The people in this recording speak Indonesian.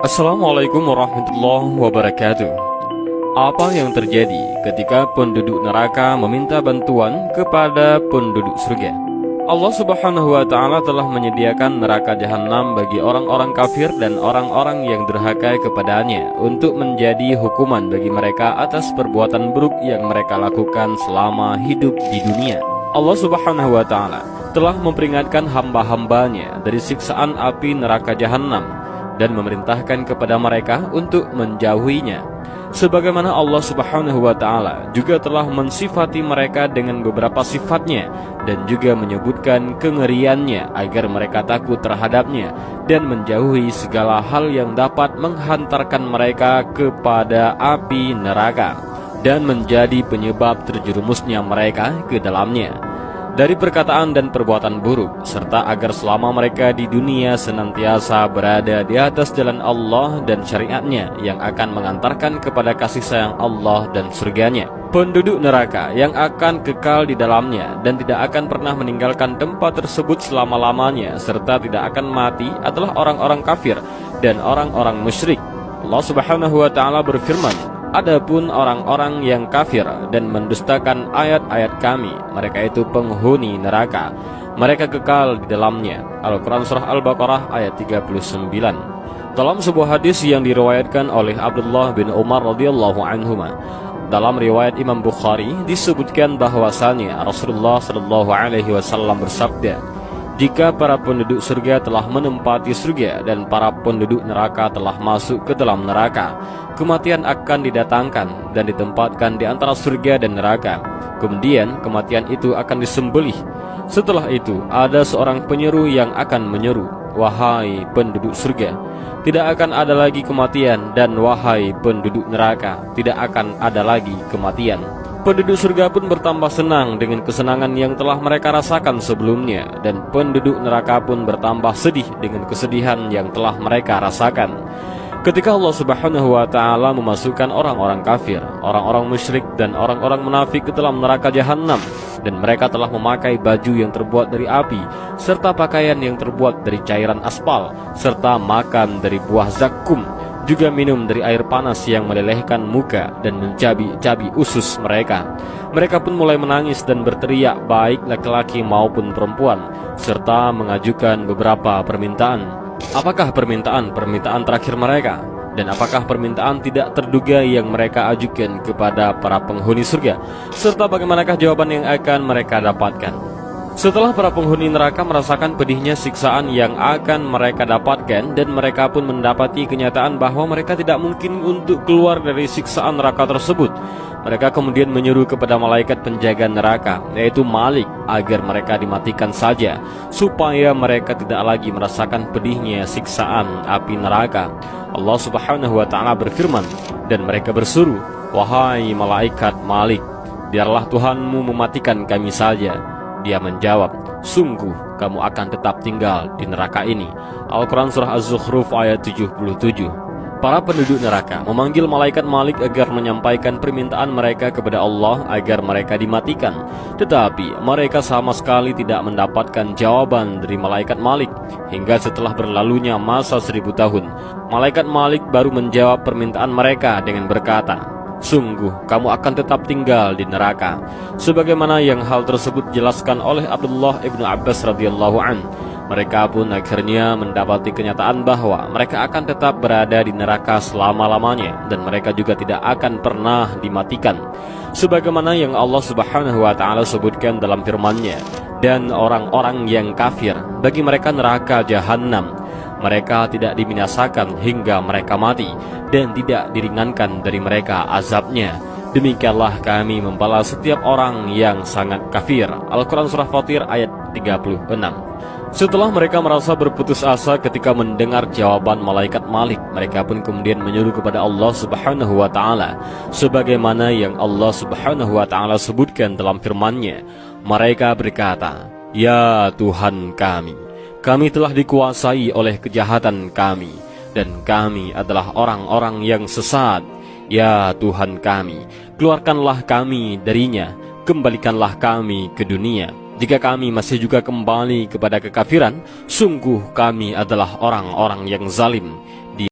Assalamualaikum warahmatullahi wabarakatuh. Apa yang terjadi ketika penduduk neraka meminta bantuan kepada penduduk surga? Allah Subhanahu wa Ta'ala telah menyediakan neraka jahanam bagi orang-orang kafir dan orang-orang yang durhaka kepadanya untuk menjadi hukuman bagi mereka atas perbuatan buruk yang mereka lakukan selama hidup di dunia. Allah Subhanahu wa Ta'ala telah memperingatkan hamba-hambanya dari siksaan api neraka jahanam dan memerintahkan kepada mereka untuk menjauhinya. Sebagaimana Allah Subhanahu wa Ta'ala juga telah mensifati mereka dengan beberapa sifatnya dan juga menyebutkan kengeriannya agar mereka takut terhadapnya dan menjauhi segala hal yang dapat menghantarkan mereka kepada api neraka dan menjadi penyebab terjerumusnya mereka ke dalamnya dari perkataan dan perbuatan buruk, serta agar selama mereka di dunia senantiasa berada di atas jalan Allah dan syariatnya yang akan mengantarkan kepada kasih sayang Allah dan surganya. Penduduk neraka yang akan kekal di dalamnya dan tidak akan pernah meninggalkan tempat tersebut selama-lamanya serta tidak akan mati adalah orang-orang kafir dan orang-orang musyrik. Allah Subhanahu wa Ta'ala berfirman, adapun orang-orang yang kafir dan mendustakan ayat-ayat kami, mereka itu penghuni neraka, mereka kekal di dalamnya. Al-Quran Surah Al-Baqarah ayat 39. Dalam sebuah hadis yang diriwayatkan oleh Abdullah bin Umar radhiyallahu anhuma, dalam riwayat Imam Bukhari disebutkan bahwasanya Rasulullah sallallahu alaihi wasallam bersabda, jika para penduduk surga telah menempati surga dan para penduduk neraka telah masuk ke dalam neraka, kematian akan didatangkan dan ditempatkan di antara surga dan neraka. Kemudian kematian itu akan disembelih. Setelah itu ada seorang penyeru yang akan menyeru, wahai penduduk surga, tidak akan ada lagi kematian, dan wahai penduduk neraka, tidak akan ada lagi kematian. Penduduk surga pun bertambah senang dengan kesenangan yang telah mereka rasakan sebelumnya, dan penduduk neraka pun bertambah sedih dengan kesedihan yang telah mereka rasakan. Ketika Allah Subhanahu wa Ta'ala memasukkan orang-orang kafir, orang-orang musyrik dan orang-orang munafik ke dalam neraka jahanam, dan mereka telah memakai baju yang terbuat dari api serta pakaian yang terbuat dari cairan aspal, serta makan dari buah zakum, juga minum dari air panas yang melelehkan muka dan mencabi-cabi usus mereka. Mereka pun mulai menangis dan berteriak, baik laki-laki maupun perempuan, serta mengajukan beberapa permintaan. Apakah permintaan terakhir mereka? Dan apakah permintaan tidak terduga yang mereka ajukan kepada para penghuni surga? Serta bagaimanakah jawaban yang akan mereka dapatkan? Setelah para penghuni neraka merasakan pedihnya siksaan yang akan mereka dapatkan, dan mereka pun mendapati kenyataan bahwa mereka tidak mungkin untuk keluar dari siksaan neraka tersebut, mereka kemudian menyuruh kepada malaikat penjaga neraka, yaitu Malik, agar mereka dimatikan saja, supaya mereka tidak lagi merasakan pedihnya siksaan api neraka. Allah Subhanahu wa Ta'ala berfirman, dan mereka berseru, wahai malaikat Malik, biarlah Tuhanmu mematikan kami saja. Dia menjawab, sungguh kamu akan tetap tinggal di neraka ini. Al-Quran Surah Az-Zukhruf ayat 77. Para penduduk neraka memanggil malaikat Malik agar menyampaikan permintaan mereka kepada Allah agar mereka dimatikan. Tetapi mereka sama sekali tidak mendapatkan jawaban dari malaikat Malik hingga setelah berlalunya masa 1000 tahun. Malaikat Malik baru menjawab permintaan mereka dengan berkata, sungguh kamu akan tetap tinggal di neraka. Sebagaimana yang hal tersebut dijelaskan oleh Abdullah ibnu Abbas radhiyallahu an, mereka pun akhirnya mendapati kenyataan bahwa mereka akan tetap berada di neraka selama-lamanya, dan mereka juga tidak akan pernah dimatikan. Sebagaimana yang Allah Subhanahu wa Ta'ala sebutkan dalam firman-Nya, dan orang-orang yang kafir, bagi mereka neraka jahanam, mereka tidak dibinasakan hingga mereka mati, dan tidak diringankan dari mereka azabnya. Demikianlah kami membalas setiap orang yang sangat kafir. Al-Quran Surah Fatir ayat 36. Setelah mereka merasa berputus asa ketika mendengar jawaban malaikat Malik, mereka pun kemudian menyuruh kepada Allah Subhanahu wa Ta'ala, sebagaimana yang Allah Subhanahu wa Ta'ala sebutkan dalam firman-Nya. Mereka berkata, ya Tuhan kami telah dikuasai oleh kejahatan kami, dan kami adalah orang-orang yang sesat. Ya Tuhan kami, keluarkanlah kami darinya, kembalikanlah kami ke dunia. Jika kami masih juga kembali kepada kekafiran, sungguh kami adalah orang-orang yang zalim.